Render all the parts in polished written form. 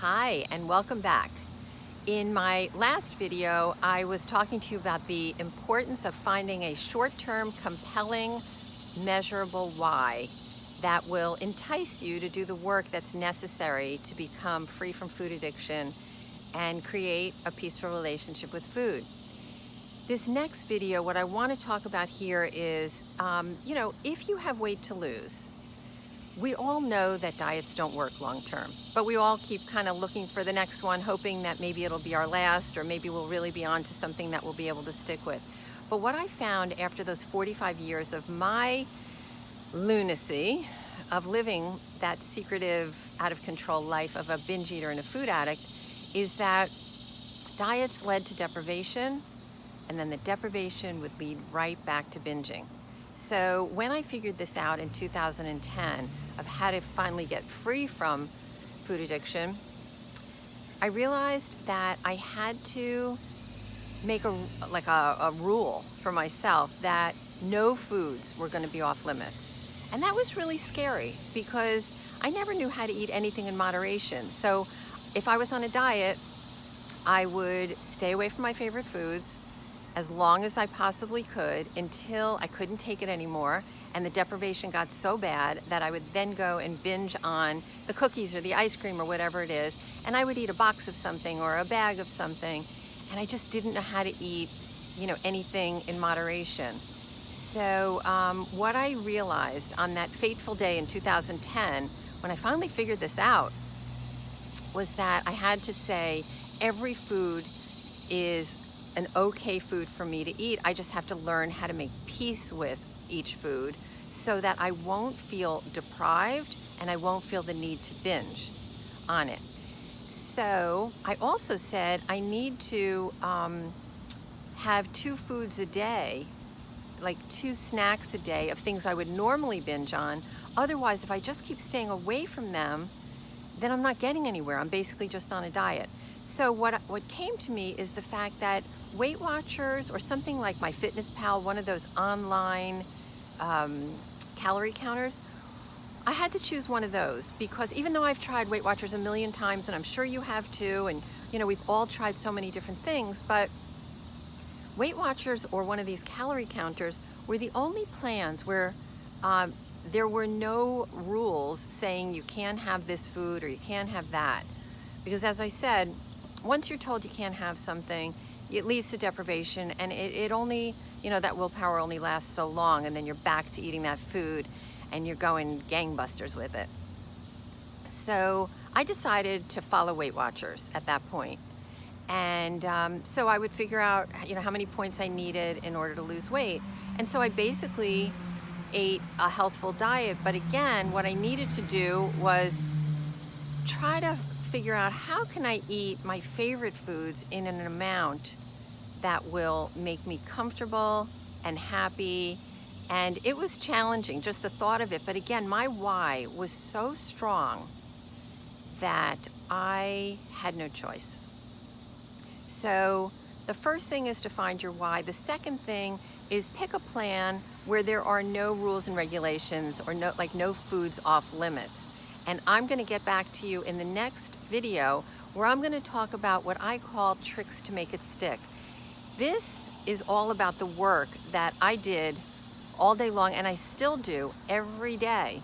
Hi, and welcome back. In my last video, I was talking to you about the importance of finding a short-term, compelling, measurable why that will entice you to do the work that's necessary to become free from food addiction and create a peaceful relationship with food. This next video, what I want to talk about here is, if you have weight to lose, we all know that diets don't work long term, but we all keep kind of looking for the next one, hoping that maybe it'll be our last, or maybe we'll really be on to something that we'll be able to stick with. But what I found after those 45 years of my lunacy, of living that secretive, out of control life of a binge eater and a food addict, is that diets led to deprivation, and then the deprivation would lead right back to binging. So when I figured this out in 2010 of how to finally get free from food addiction, I realized that I had to make a rule for myself that no foods were going to be off limits. And that was really scary because I never knew how to eat anything in moderation. So if I was on a diet, I would stay away from my favorite foods as long as I possibly could until I couldn't take it anymore and the deprivation got so bad that I would then go and binge on the cookies or the ice cream or whatever it is, and I would eat a box of something or a bag of something, and I just didn't know how to eat, anything in moderation. So what I realized on that fateful day in 2010, when I finally figured this out, was that I had to say every food is an okay food for me to eat. I just have to learn how to make peace with each food so that I won't feel deprived and I won't feel the need to binge on it. So I also said I need to have 2 foods a day, like 2 snacks a day of things I would normally binge on. Otherwise, if I just keep staying away from them, then I'm not getting anywhere. I'm basically just on a diet. So what came to me is the fact that Weight Watchers or something like MyFitnessPal, one of those online calorie counters, I had to choose one of those because even though I've tried Weight Watchers a million times, and I'm sure you have too, and we've all tried so many different things, but Weight Watchers or one of these calorie counters were the only plans where there were no rules saying you can't have this food or you can't have that. Because as I said, once you're told you can't have something, it leads to deprivation, and it only, that willpower only lasts so long, and then you're back to eating that food and you're going gangbusters with it. So I decided to follow Weight Watchers at that point. And so I would figure out, how many points I needed in order to lose weight. And so I basically ate a healthful diet. But again, what I needed to do was try to figure out how can I eat my favorite foods in an amount that will make me comfortable and happy. And it was challenging, just the thought of it. But again, my why was so strong that I had no choice. So the first thing is to find your why. The second thing is pick a plan where there are no rules and regulations or no foods off limits. And I'm going to get back to you in the next video where I'm going to talk about what I call tricks to make it stick. This is all about the work that I did all day long, and I still do every day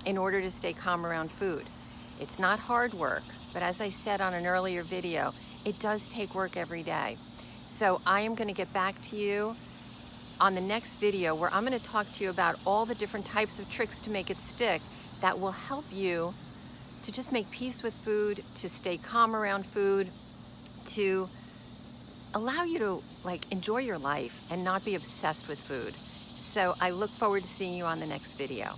in order to stay calm around food. It's not hard work, but as I said on an earlier video, it does take work every day. So I am going to get back to you on the next video where I'm going to talk to you about all the different types of tricks to make it stick that will help you to just make peace with food, to stay calm around food, to allow you to enjoy your life and not be obsessed with food. So I look forward to seeing you on the next video.